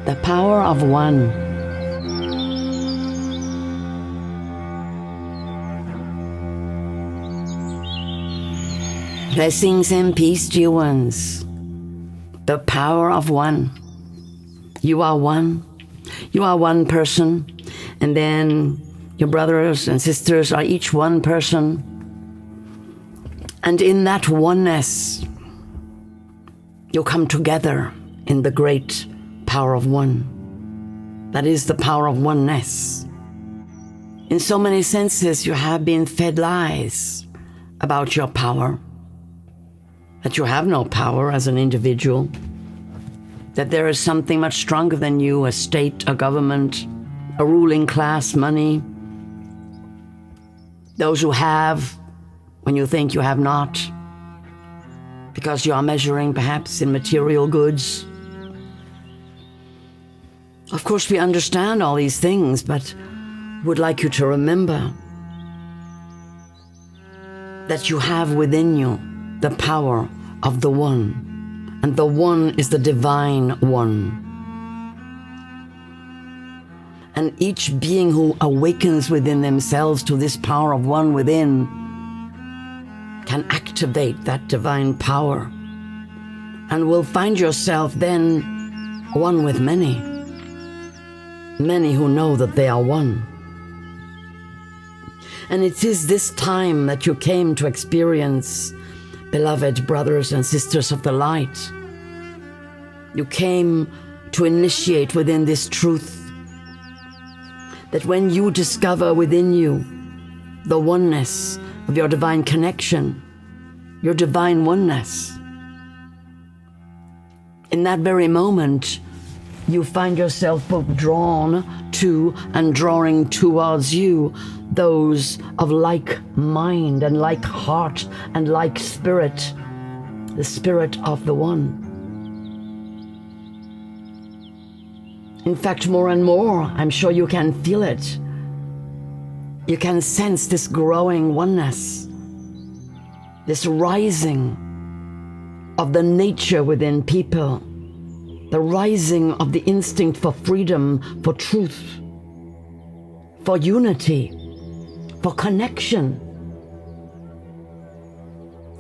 The power of one. Blessings and peace, dear ones. The power of one. You are one. You are one person. And then your brothers and sisters are each one person. And in that oneness, you come together in the great power of one. That is the power of oneness. In so many senses, you have been fed lies about your power. That you have no power as an individual. That there is something much stronger than you, a state, a government, a ruling class, money. Those who have when you think you have not, because you are measuring perhaps in material goods. Of course, we understand all these things, but would like you to remember that you have within you the power of the One, and the One is the Divine One. And each being who awakens within themselves to this power of one within can activate that divine power, and will find yourself then one with many who know that they are one. And it is this time that you came to experience, beloved brothers and sisters of the light. You came to initiate within this truth that when you discover within you the oneness of your divine connection, your divine oneness, in that very moment, you find yourself both drawn to and drawing towards you those of like mind and like heart and like spirit, the spirit of the One. In fact, more and more, I'm sure you can feel it. You can sense this growing oneness, this rising of the nature within people, the rising of the instinct for freedom, for truth, for unity, for connection,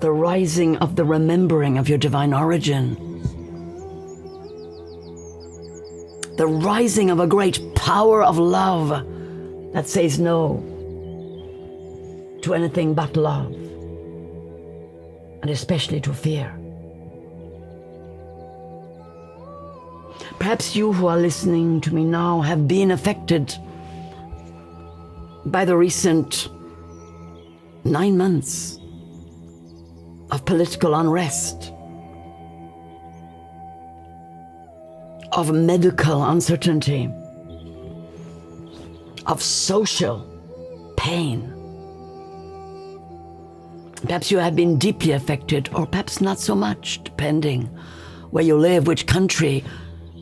the rising of the remembering of your divine origin, the rising of a great power of love that says no to anything but love, and especially to fear. Perhaps you who are listening to me now have been affected by the recent 9 months of political unrest, of medical uncertainty, of social pain. Perhaps you have been deeply affected, or perhaps not so much, depending where you live, which country,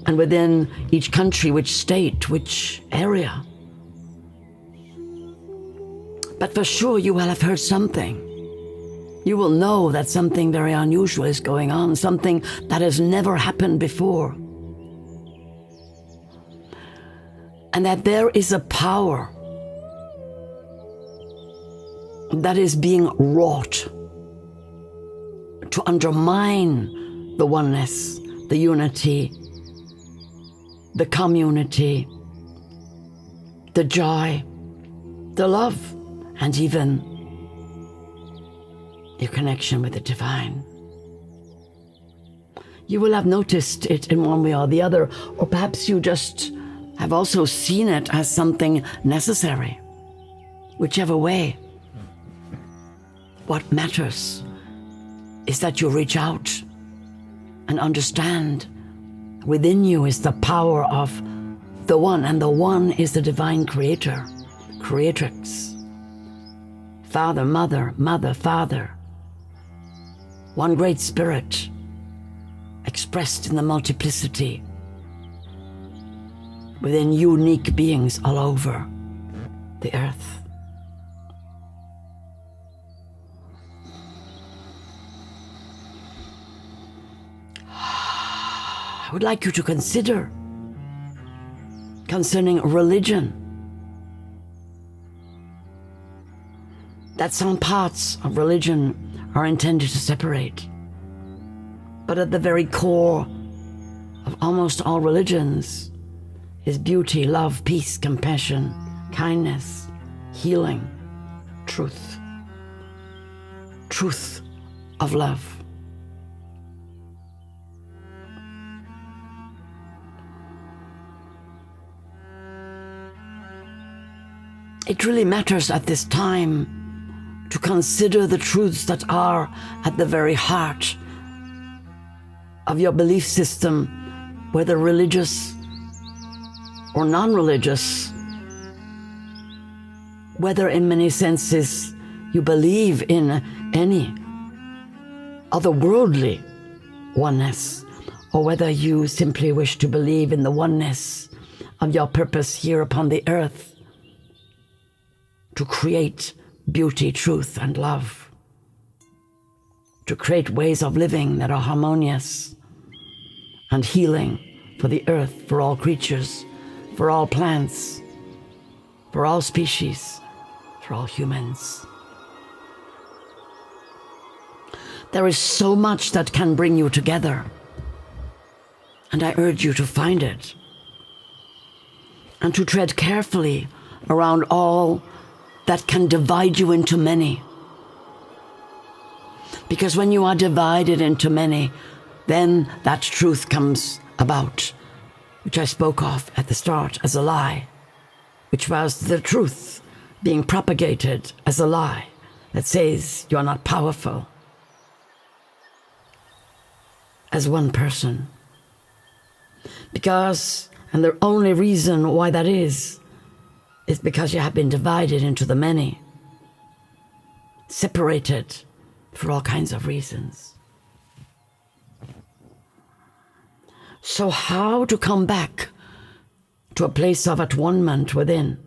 and within each country, which state, which area. But for sure, you will have heard something. You will know that something very unusual is going on, something that has never happened before. And that there is a power that is being wrought to undermine the oneness, the unity, the community, the joy, the love, and even your connection with the divine. You will have noticed it in one way or the other, or perhaps you just have also seen it as something necessary. Whichever way, what matters is that you reach out and understand within you is the power of the One, and the One is the divine creator, creatrix, Father, Mother, Mother, Father, one great spirit expressed in the multiplicity within unique beings all over the earth. I would like you to consider concerning religion, that some parts of religion are intended to separate. But at the very core of almost all religions is beauty, love, peace, compassion, kindness, healing, truth. Truth of love. It really matters at this time to consider the truths that are at the very heart of your belief system, whether religious or non-religious, whether in many senses you believe in any otherworldly oneness, or whether you simply wish to believe in the oneness of your purpose here upon the earth, to create beauty, truth, and love, to create ways of living that are harmonious and healing for the earth, for all creatures, for all plants, for all species, for all humans. There is so much that can bring you together, and I urge you to find it and to tread carefully around all that can divide you into many. Because when you are divided into many, then that truth comes about, which I spoke of at the start as a lie, which was the truth being propagated as a lie that says you are not powerful as one person. Because, and the only reason why that is because you have been divided into the many, separated for all kinds of reasons. So how to come back to a place of at-one-ment within?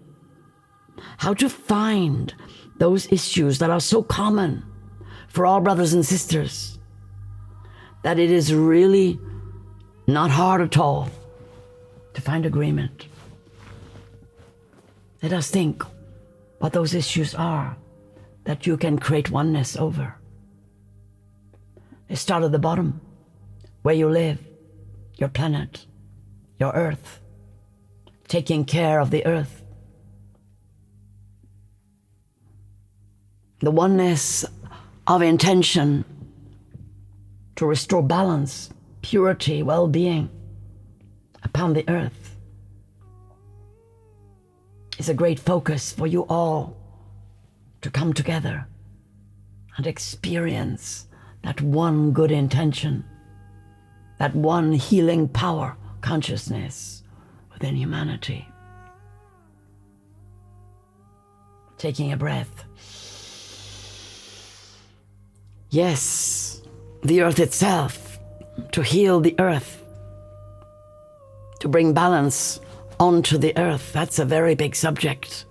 How to find those issues that are so common for all brothers and sisters that it is really not hard at all to find agreement. Let us think what those issues are that you can create oneness over. They start at the bottom, where you live, your planet, your earth, taking care of the earth. The oneness of intention to restore balance, purity, well-being upon the earth is a great focus for you all to come together and experience that one good intention, that one healing power, consciousness within humanity. Taking a breath. Yes, the earth itself, to heal the earth, to bring balance onto the earth. That's a very big subject.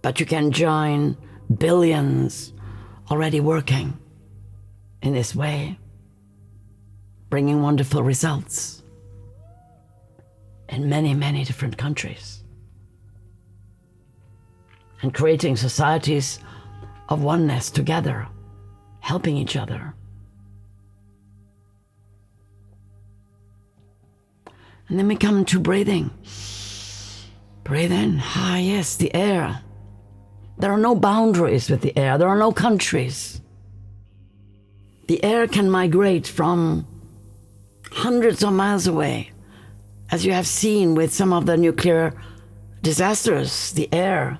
But you can join billions already working in this way, bringing wonderful results in many, many different countries, and creating societies of oneness together, helping each other. And then we come to breathing. Breathe in. Ah, yes, the air. There are no boundaries with the air. There are no countries. The air can migrate from hundreds of miles away. As you have seen with some of the nuclear disasters, the air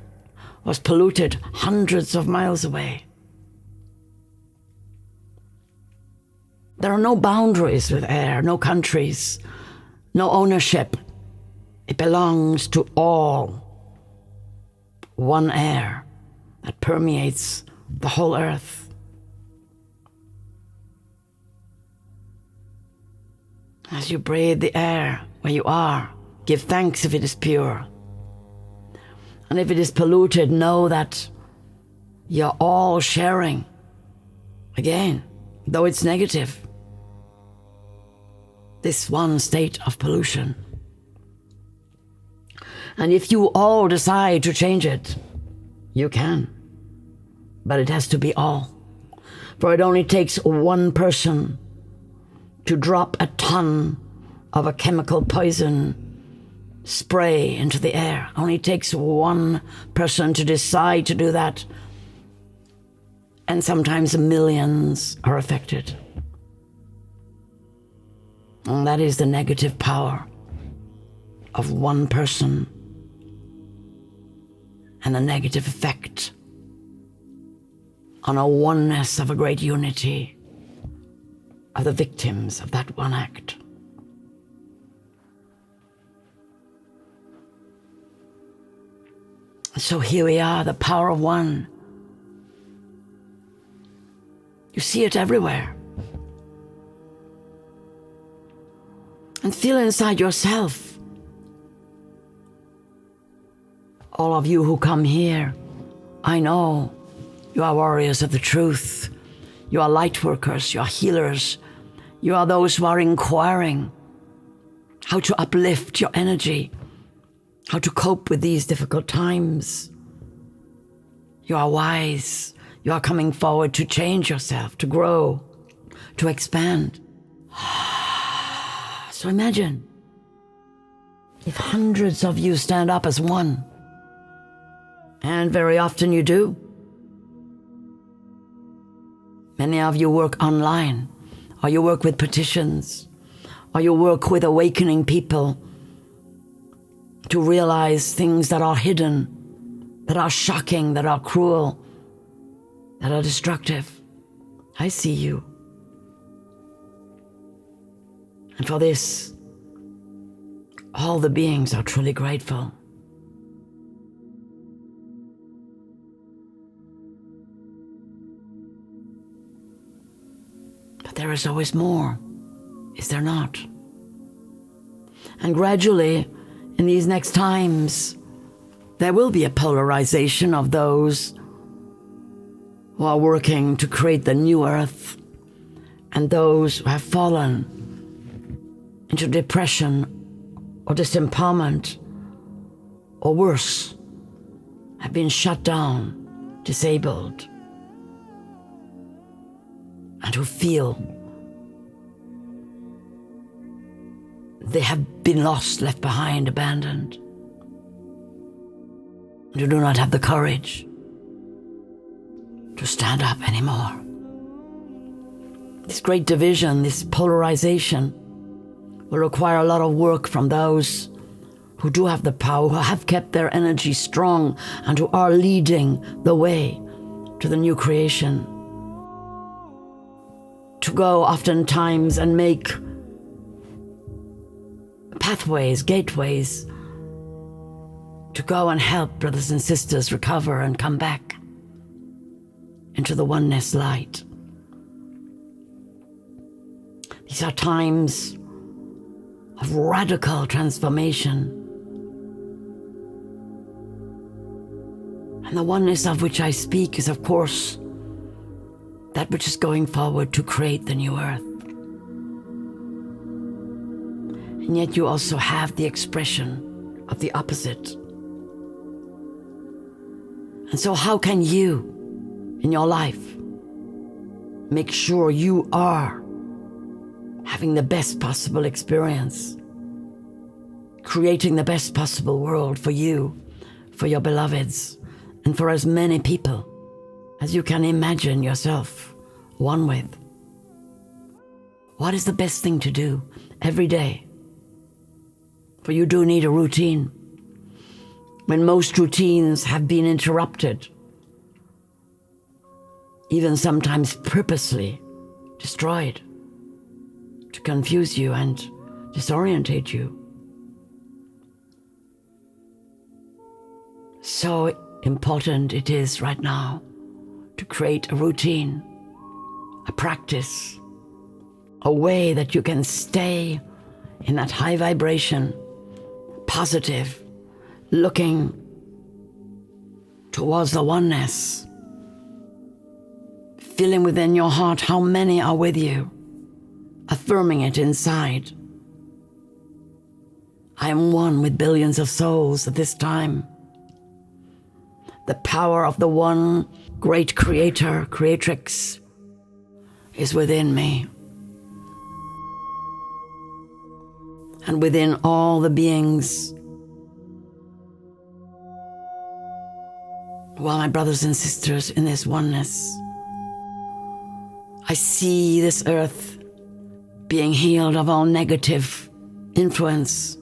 was polluted hundreds of miles away. There are no boundaries with air, no countries, no ownership. It belongs to all. One air that permeates the whole earth. As you breathe the air where you are, give thanks if it is pure. And if it is polluted, know that you're all sharing. Again, though it's negative, this one state of pollution. And if you all decide to change it, you can. But it has to be all. For it only takes one person to drop a ton of a chemical poison spray into the air. Only takes one person to decide to do that. And sometimes millions are affected. And that is the negative power of one person and the negative effect on a oneness of a great unity of the victims of that one act. So here we are, the power of one. You see it everywhere. And feel inside yourself. All of you who come here, I know you are warriors of the truth. You are light workers, you are healers. You are those who are inquiring how to uplift your energy, how to cope with these difficult times. You are wise. You are coming forward to change yourself, to grow, to expand. So imagine if hundreds of you stand up as one, and very often you do. Many of you work online, or you work with petitions, or you work with awakening people to realize things that are hidden, that are shocking, that are cruel, that are destructive. I see you. And for this, all the beings are truly grateful. But there is always more, is there not? And gradually, in these next times, there will be a polarization of those who are working to create the new earth and those who have fallen into depression or disempowerment, or worse, have been shut down, disabled, and who feel they have been lost, left behind, abandoned, and who do not have the courage to stand up anymore. This great division, this polarization, will require a lot of work from those who do have the power, who have kept their energy strong, and who are leading the way to the new creation. To go oftentimes and make pathways, gateways, to go and help brothers and sisters recover and come back into the oneness light. These are times of radical transformation. And the oneness of which I speak is, of course, that which is going forward to create the new earth. And yet you also have the expression of the opposite. And so how can you, in your life, make sure you are having the best possible experience, creating the best possible world for you, for your beloveds, and for as many people as you can imagine yourself one with? What is the best thing to do every day? For you do need a routine. When most routines have been interrupted, even sometimes purposely destroyed, to confuse you and disorientate you. So important it is right now to create a routine, a practice, a way that you can stay in that high vibration, positive, looking towards the oneness, feeling within your heart how many are with you, affirming it inside. I am one with billions of souls at this time. The power of the one great creator, creatrix, is within me. And within all the beings who are my brothers and sisters in this oneness. I see this earth being healed of all negative influence,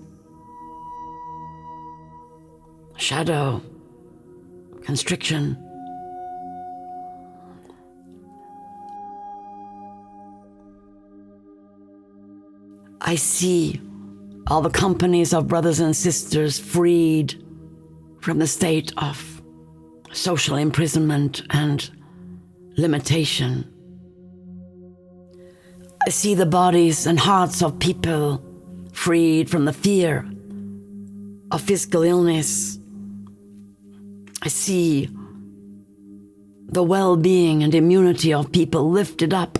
shadow, constriction. I see all the companies of brothers and sisters freed from the state of social imprisonment and limitation. I see the bodies and hearts of people freed from the fear of physical illness. I see the well-being and immunity of people lifted up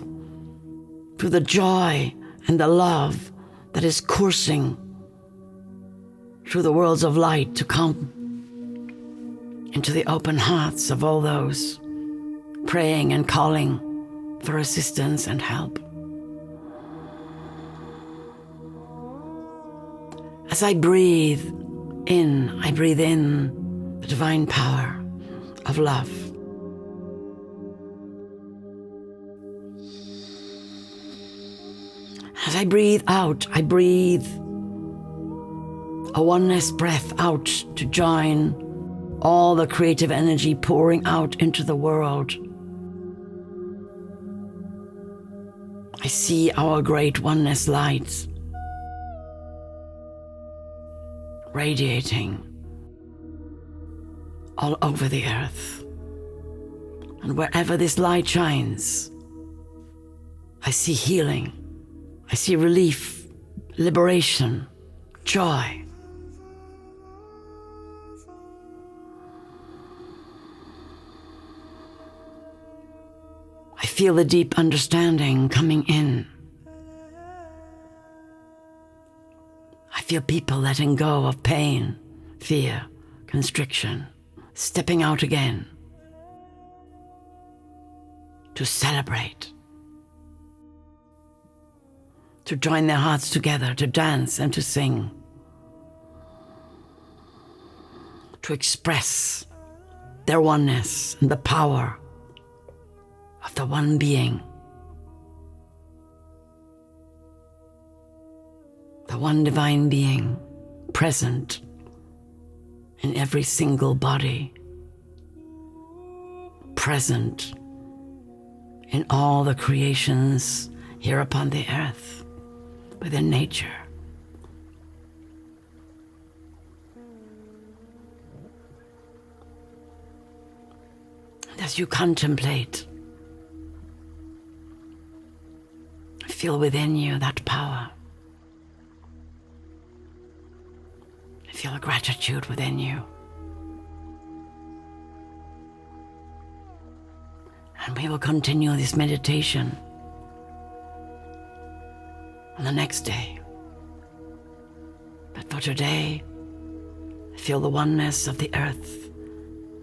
through the joy and the love that is coursing through the worlds of light to come into the open hearts of all those praying and calling for assistance and help. As I breathe in the divine power of love. As I breathe out, I breathe a oneness breath out to join all the creative energy pouring out into the world. I see our great oneness light radiating all over the earth. And wherever this light shines, I see healing, I see relief, liberation, joy. I feel the deep understanding coming in. I feel people letting go of pain, fear, constriction, stepping out again to celebrate, to join their hearts together, to dance and to sing, to express their oneness and the power of the one being, the one divine being present in every single body, present in all the creations here upon the earth, within nature. And as you contemplate, feel within you that power. Feel a gratitude within you. And we will continue this meditation on the next day. But for today, feel the oneness of the earth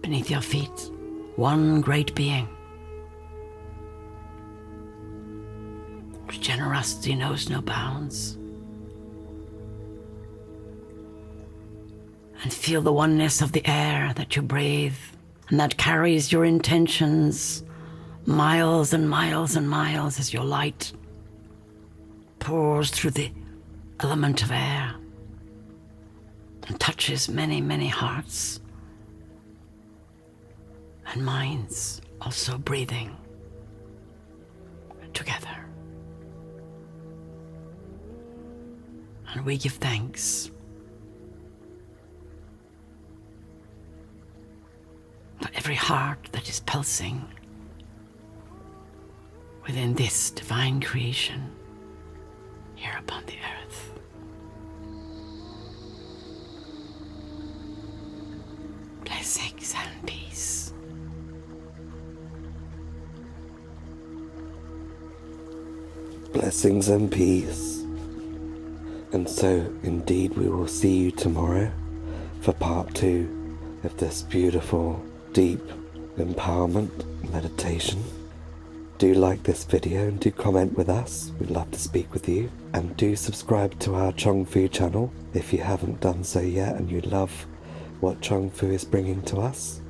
beneath your feet. One great being. Whose generosity knows no bounds. And feel the oneness of the air that you breathe and that carries your intentions miles and miles and miles as your light pours through the element of air and touches many, many hearts and minds also breathing together. And we give thanks for every heart that is pulsing within this divine creation here upon the earth. Blessings and peace. Blessings and peace. And so, indeed, we will see you tomorrow for part 2 of this beautiful, deep empowerment meditation. Do like this video and do comment with us. We'd love to speak with you. And do subscribe to our Chung Fu channel if you haven't done so yet and you love what Chung Fu is bringing to us.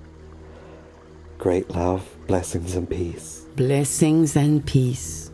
Great love, blessings and peace. Blessings and peace.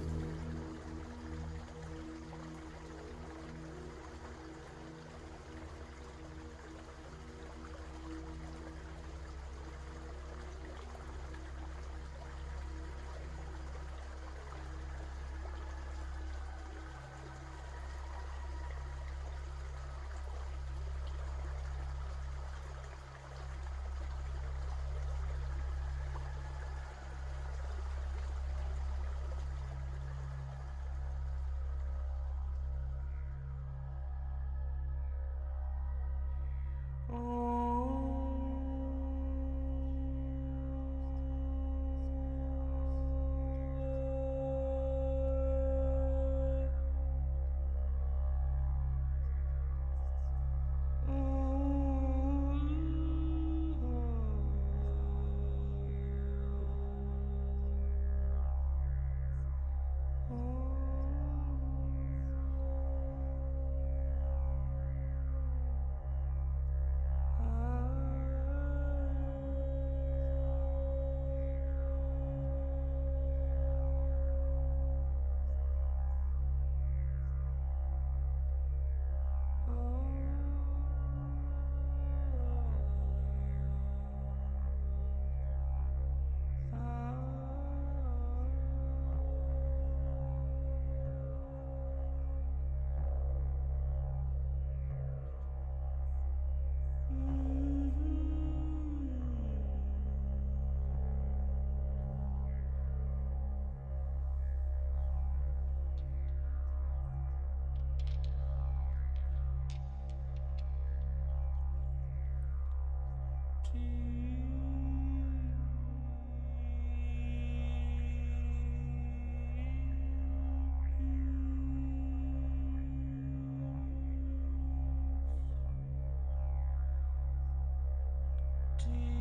Deep.